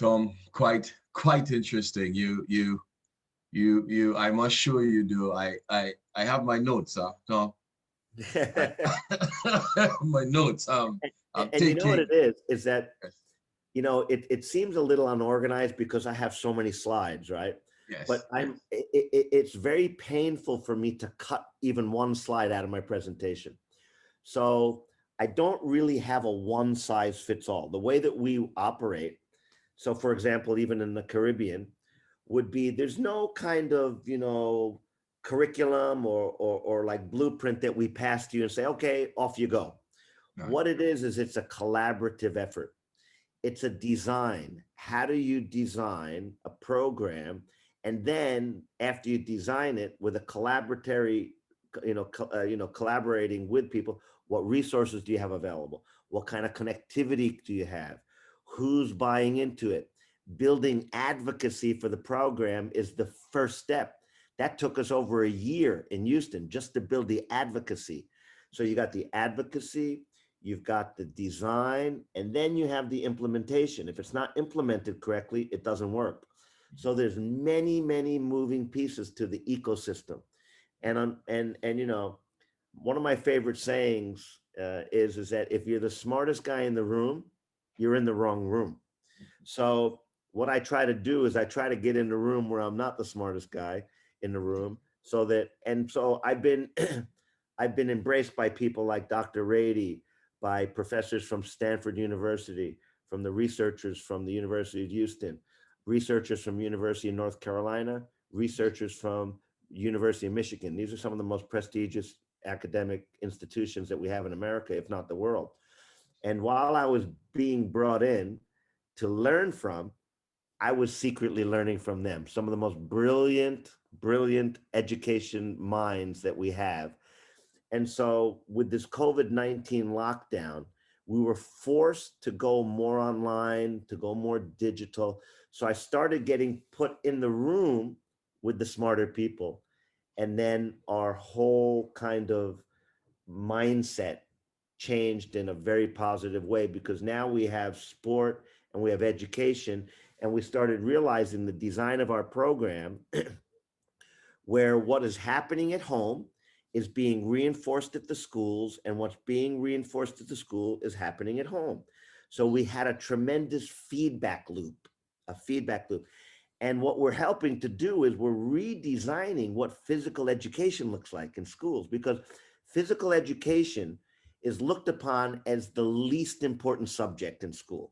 Tom, quite interesting. I must show you do. I have my notes, Tom. I, my notes. I'm And you know what taking. it is that, it seems a little unorganized because I have so many slides, right? Yes, But it's very painful for me to cut even one slide out of my presentation. So I don't really have a one size fits all. The way that we operate, so for example, even in the Caribbean, would be there's no kind of, curriculum or like blueprint that we pass to you and say, okay, off you go. right. What it is it's a collaborative effort. It's a design. How do you design a program? And then after you design it with a collaboratory, collaborating with people, what resources do you have available? What kind of connectivity do you have? Who's buying into it? Building advocacy for the program is the first step. That took us over a year in Houston just to build the advocacy. So you got the advocacy, you've got the design, and then you have the implementation. If it's not implemented correctly, it doesn't work. So there's many moving pieces to the ecosystem. And one of my favorite sayings is that if you're the smartest guy in the room, you're in the wrong room. So what I try to do is I try to get in the room where I'm not the smartest guy in the room, so I've been I've been embraced by people like Dr. Rady, by professors from Stanford University, from the researchers from the University of Houston, researchers from University of North Carolina, researchers from University of Michigan. These are some of the most prestigious academic institutions that we have in America, if not the world. And while I was being brought in to learn from, I was secretly learning from them. Some of the most brilliant education minds that we have. And so with this COVID-19 lockdown, we were forced to go more online, to go more digital. So I started getting put in the room with the smarter people. And then our whole kind of mindset changed in a very positive way, because now we have sport and we have education, and we started realizing the design of our program where what is happening at home is being reinforced at the schools, and what's being reinforced at the school is happening at home. So we had a tremendous feedback loop. And what we're helping to do is we're redesigning what physical education looks like in schools, because physical education is looked upon as the least important subject in school.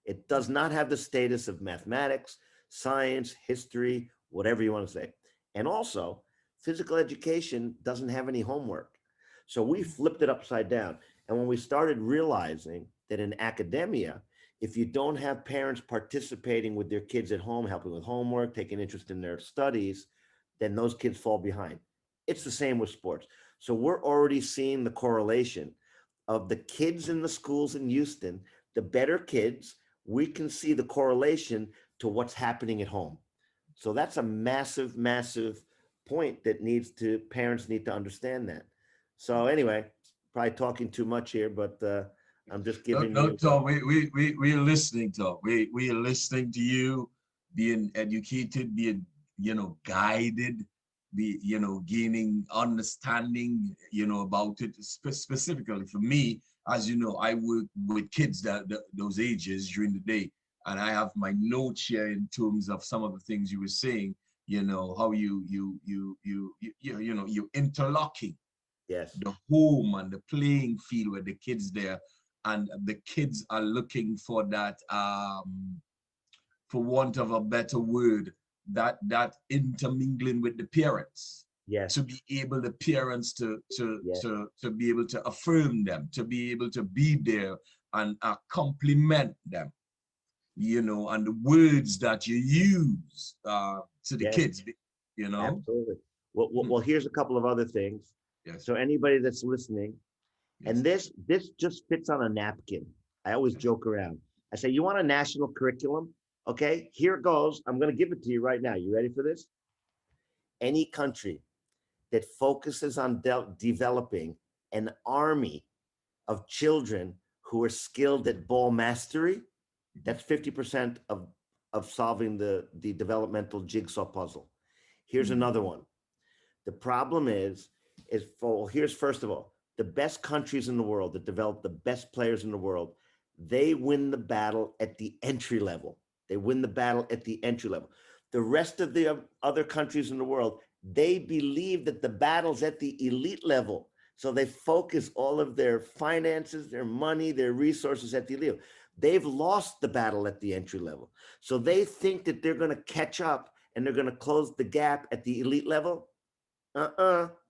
It does not have the status of mathematics, science, history, whatever you want to say. And also, physical education doesn't have any homework. So we flipped it upside down. And when we started realizing that in academia, if you don't have parents participating with their kids at home, helping with homework, taking interest in their studies, then those kids fall behind. It's the same with sports. So we're already seeing the correlation of the kids in the schools in Houston, the better kids, we can see the correlation to what's happening at home. So that's a massive point that parents need to understand that. So anyway, probably talking too much here, but I'm just No, giving no, you. Tom. We're listening, Tom. We are listening to you, being educated, being guided, gaining understanding, about it. Specifically for me, as you know, I work with kids those ages during the day, and I have my notes here in terms of some of the things you were saying. How you interlocking Yes, the home and the playing field with the kids there, and the kids are looking for that, for want of a better word, that intermingling with the parents, yes, to be able, the parents yes, to be able to affirm them, to be able to be there and compliment them, and the words that you use to the yes, kids, you know. absolutely. Well, here's a couple of other things. Yes, So anybody that's listening, and yes, this just fits on a napkin. I always yes. joke around. I say, you want a national curriculum? Okay, here it goes. I'm going to give it to you right now. You ready for this? Any country that focuses on developing an army of children who are skilled at ball mastery, that's 50% of of solving the developmental jigsaw puzzle. Here's Mm. another one. The problem is for, here's first of all, the best countries in the world that develop the best players in the world, they win the battle at the entry level. They win the battle at the entry level. The rest of the other countries in the world, they believe that the battle's at the elite level. So they focus all of their finances, their money, their resources at the elite level. They've lost the battle at the entry level. So they think that they're going to catch up and they're going to close the gap at the elite level.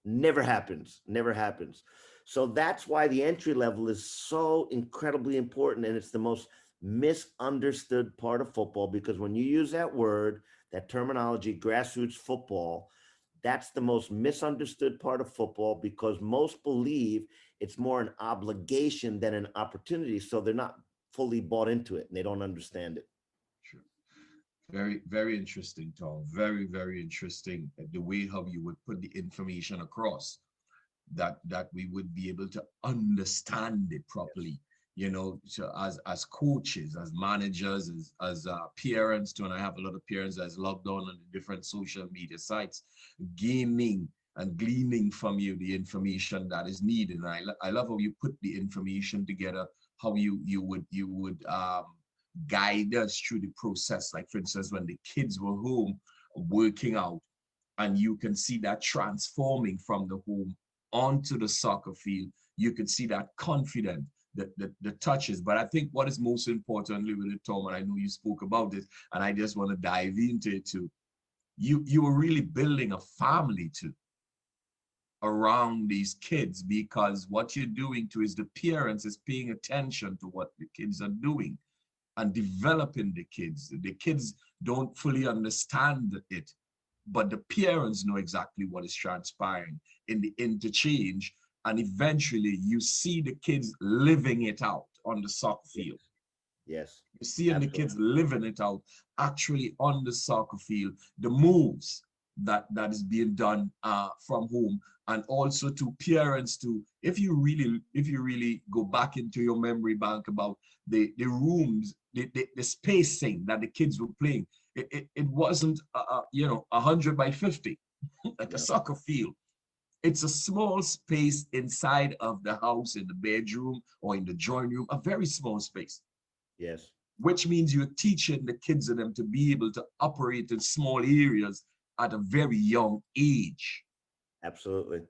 Never happens. Never happens. So that's why the entry level is so incredibly important. And it's the most misunderstood part of football, because when you use that word, that terminology, grassroots football, that's the most misunderstood part of football, because most believe it's more an obligation than an opportunity. So they're not fully bought into it and they don't understand it. Sure. Very, very interesting, Tom. Very, very interesting. The way how you would put the information across, that we would be able to understand it Yes. properly. So as coaches, as managers, as parents too, and I have a lot of parents that's logged on the different social media sites, gaining and gleaning from you the information that is needed. And I love how you put the information together, how you would guide us through the process. Like for instance, when the kids were home working out, and you can see that transforming from the home onto the soccer field. You can see that confident, the touches. But I think what is most importantly with it, Tom, and I know you spoke about this, and I just want to dive into it too. You were really building a family too around these kids, because what you're doing too is the parents is paying attention to what the kids are doing and developing the kids. The kids don't fully understand it, but the parents know exactly what is transpiring in the interchange. And eventually you see the kids living it out on the soccer Yes. field. Yes. You're seeing the Absolutely. kids living it out actually on the soccer field, the moves that is being done from home. And also to parents too, if you really go back into your memory bank about the rooms, the spacing that the kids were playing, it wasn't 100 by 50 like a No. soccer field. It's a small space inside of the house, in the bedroom or in the drawing room, a very small space, Yes. which means you're teaching the kids and them to be able to operate in small areas at a very young age. Absolutely.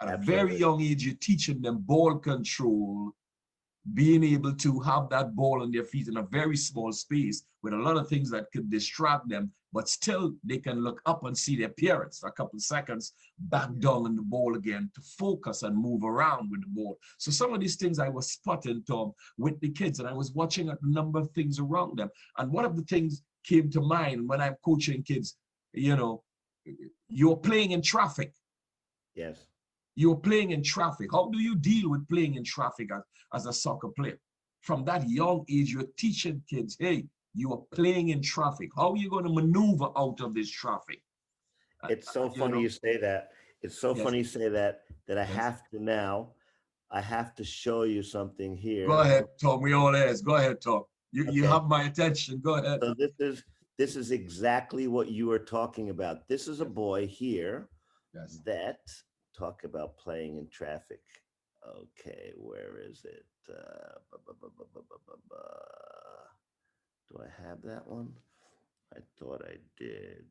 At a very Absolutely. young age, you're teaching them ball control, being able to have that ball on their feet in a very small space with a lot of things that could distract them, but still they can look up and see their parents for a couple of seconds, back Yeah. down on the ball again to focus and move around with the ball. So some of these things I was spotting, Tom, with the kids, and I was watching a number of things around them. And one of the things came to mind when I'm coaching kids, you know, you're playing in traffic. Yes. You're playing in traffic. How do you deal with playing in traffic as a soccer player? From that young age, you're teaching kids, hey, you are playing in traffic. How are you going to maneuver out of this traffic? It's so You funny know, you say that. It's so yes, funny you say that that yes. I have to show you something Go here. ahead, Tom. We all ears. Go ahead, Tom. You Okay. have my attention. Go ahead. So this is exactly what you are talking about. This is a Yes, boy here yes. that talk about playing in traffic. Okay, where is it? Do I have that one? I thought I did.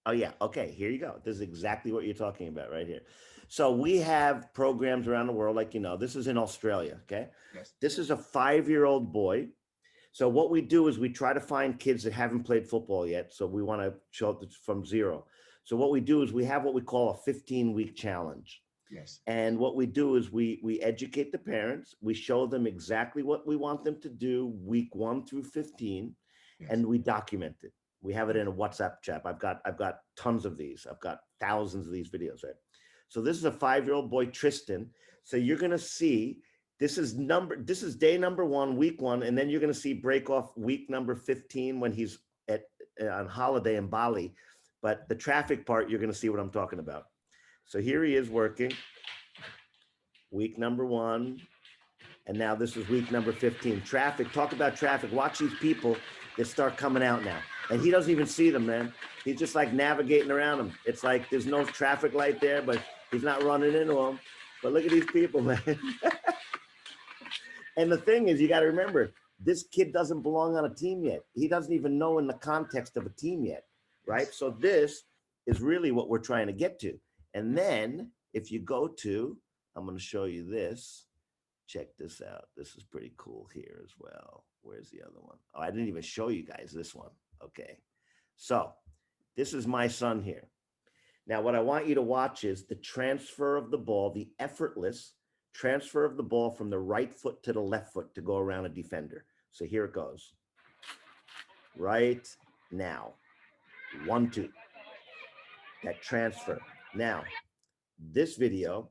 Oh yeah, okay, here you go. This is exactly what you're talking about right here. So we have programs around the world, like this is in Australia, okay? Yes, This is a 5-year-old boy. So what we do is we try to find kids that haven't played football yet. So we want to show it from zero. So what we do is we have what we call a 15-week challenge. yes, And what we do is we educate the parents. We show them exactly what we want them to do week 1 through 15, yes, and we document it. We have it yes. in a WhatsApp chat. I've got tons of these. I've got thousands of these videos, right? So this is a 5-year-old boy, Tristan. So you're gonna see this is day number 1, week 1, and then you're gonna see break off week number 15 when he's at on holiday in Bali. But the traffic part, you're gonna see what I'm talking about. So here he is working week number 1, and now this is week number 15. Traffic, talk about traffic. Watch these people that start coming out now. And he doesn't even see them, man. He's just like navigating around them. It's like there's no traffic light there, but he's not running into them. But look at these people, man. And the thing is, you got to remember, this kid doesn't belong on a team yet. He doesn't even know in the context of a team yet, right? So this is really what we're trying to get to. And then if you go to, I'm going to show you this. Check this out. This is pretty cool here as well. Where's the other one? Oh, I didn't even show you guys this one. Okay. So this is my son here. Now, what I want you to watch is the transfer of the ball, the effortless transfer of the ball from the right foot to the left foot to go around a defender. So here it goes. Right now. 1, 2. That transfer. Now, this video,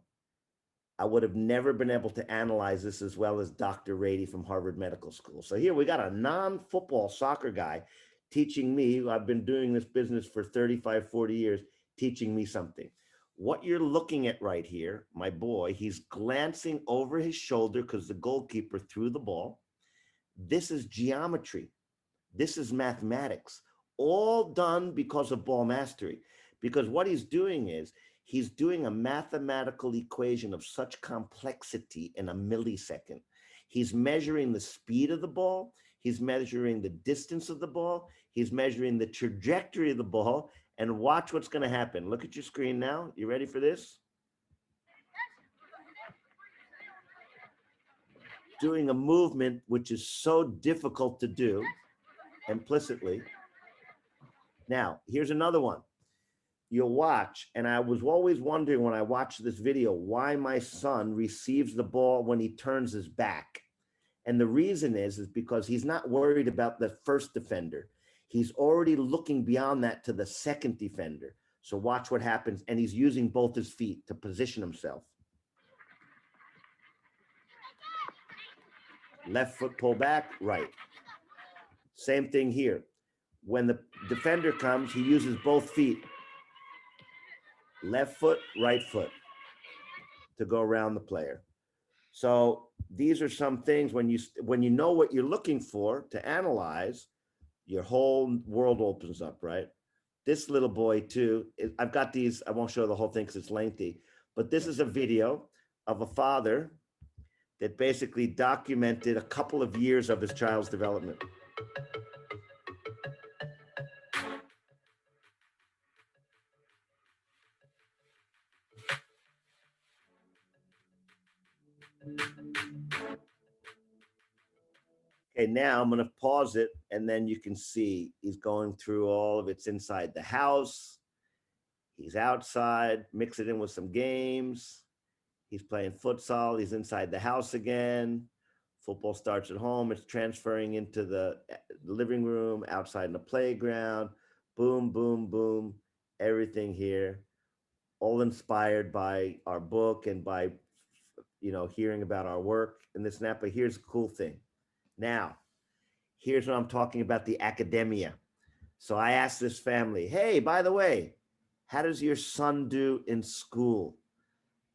I would have never been able to analyze this as well as Dr. Rady from Harvard Medical School. So here we got a non-football soccer guy teaching me. I've been doing this business for 35, 40 years, teaching me something. What you're looking at right here, my boy, he's glancing over his shoulder because the goalkeeper threw the ball. This is geometry. This is mathematics, all done because of ball mastery. Because what he's doing is he's doing a mathematical equation of such complexity in a millisecond. He's measuring the speed of the ball. He's measuring the distance of the ball. He's measuring the trajectory of the ball. And watch what's going to happen. Look at your screen now. You ready for this? Doing a movement which is so difficult to do implicitly. Now, here's another one. You'll watch, and I was always wondering when I watched this video why my son receives the ball when he turns his back. And the reason is because he's not worried about the first defender. He's already looking beyond that to the second defender. So watch what happens, and he's using both his feet to position himself. Left foot pull back, right. Same thing here. When the defender comes, he uses both feet. Left foot, right foot to go around the player. So these are some things when you know what you're looking for to analyze, your whole world opens up, right? This little boy too, I've got these, I won't show the whole thing because it's lengthy, but this is a video of a father that basically documented a couple of years of his child's development. Okay, now I'm going to pause it, and then you can see he's going through all of it's inside the house. He's outside, mix it in with some games. He's playing futsal. He's inside the house again. Football starts at home. It's transferring into the living room, outside in the playground. Boom, boom, boom. Everything here, all inspired by our book and by, hearing about our work and this and that. But here's the cool thing. Now, here's what I'm talking about, the academia. So I asked this family, hey, by the way, how does your son do in school?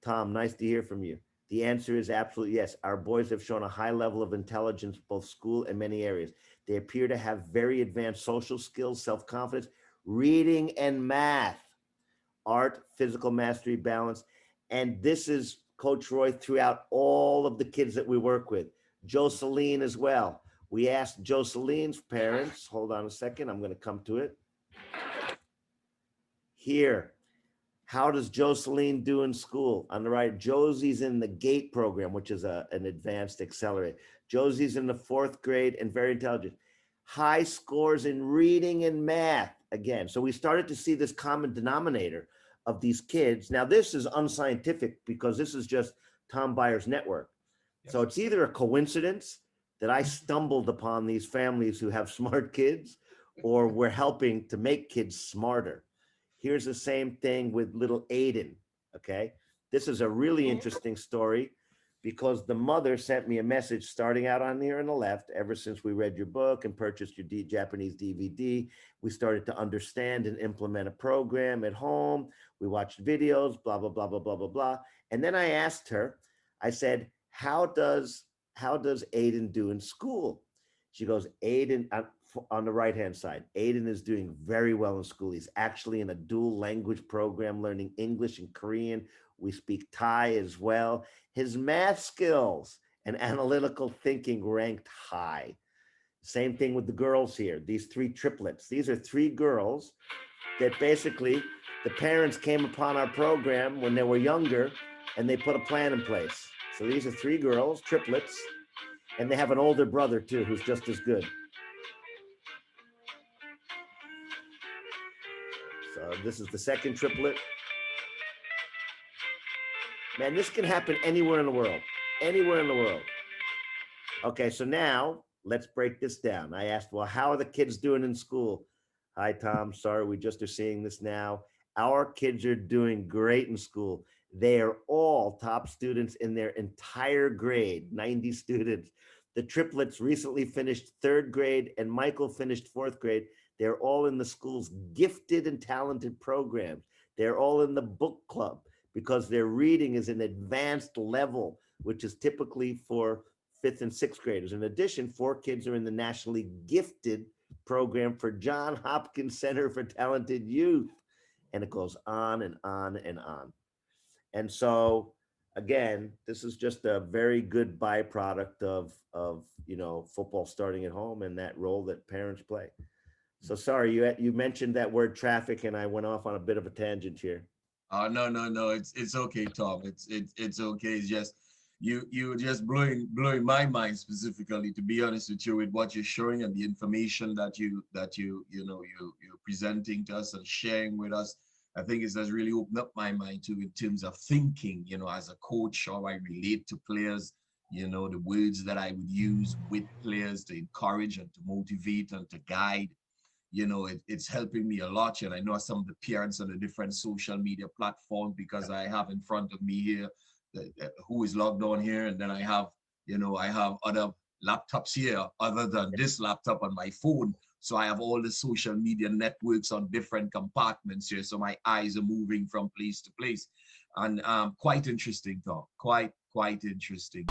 Tom, nice to hear from you. The answer is absolutely yes. Our boys have shown a high level of intelligence, both school and many areas. They appear to have very advanced social skills, self-confidence, reading and math, art, physical mastery, balance. And this is Coach Roy throughout all of the kids that we work with. Jocelyn as well. We asked Jocelyn's parents, hold on a second, I'm going to come to it. Here, how does Jocelyn do in school? On the right, Josie's in the GATE program, which is an advanced accelerator. Josie's in the 4th grade and very intelligent. High scores in reading and math, again. So we started to see this common denominator of these kids. Now, this is unscientific because this is just Tom Byer's network. So it's either a coincidence that I stumbled upon these families who have smart kids, or we're helping to make kids smarter. Here's the same thing with little Aiden, okay? This is a really interesting story because the mother sent me a message starting out on here on the left. Ever since we read your book and purchased your Japanese DVD, we started to understand and implement a program at home. We watched videos, blah, blah, blah, blah, blah, blah, blah. And then I asked her, I said, how does Aiden do in school? She goes, Aiden, on the right hand side, Aiden is doing very well in school. He's actually in a dual language program learning English and Korean. We speak Thai as well. His math skills and analytical thinking ranked high. Same thing with the girls here. These three triplets. These are three girls that basically the parents came upon our program when they were younger and they put a plan in place. So these are three girls, triplets, and they have an older brother too who's just as good. So this is the second triplet. Man, this can happen anywhere in the world. Anywhere in the world. Okay, so now let's break this down. I asked, well, how are the kids doing in school? Hi, Tom. Sorry, we just are seeing this now. Our kids are doing great in school. They are all top students in their entire grade, 90 students. The triplets recently finished third grade and Michael finished fourth grade. They're all in the school's gifted and talented programs. They're all in the book club because their reading is an advanced level, which is typically for fifth and sixth graders. In addition, 4 kids are in the nationally gifted program for John Hopkins Center for Talented Youth. And it goes on and on and on. And so again, this is just a very good byproduct of football starting at home and that role that parents play. So sorry, you mentioned that word traffic and I went off on a bit of a tangent here. No. It's okay, Tom. It's okay. It's just you just blowing my mind specifically, to be honest with you, with what you're showing and the information that you're presenting to us and sharing with us. I think it has really opened up my mind too in terms of thinking, as a coach, how I relate to players, the words that I would use with players to encourage and to motivate and to guide. It's helping me a lot. And I know some of the parents on the different social media platforms, because I have in front of me here who is logged on here. And then I have other laptops here other than this laptop on my phone. So I have all the social media networks on different compartments here. So my eyes are moving from place to place. And quite interesting, Tom. Quite interesting.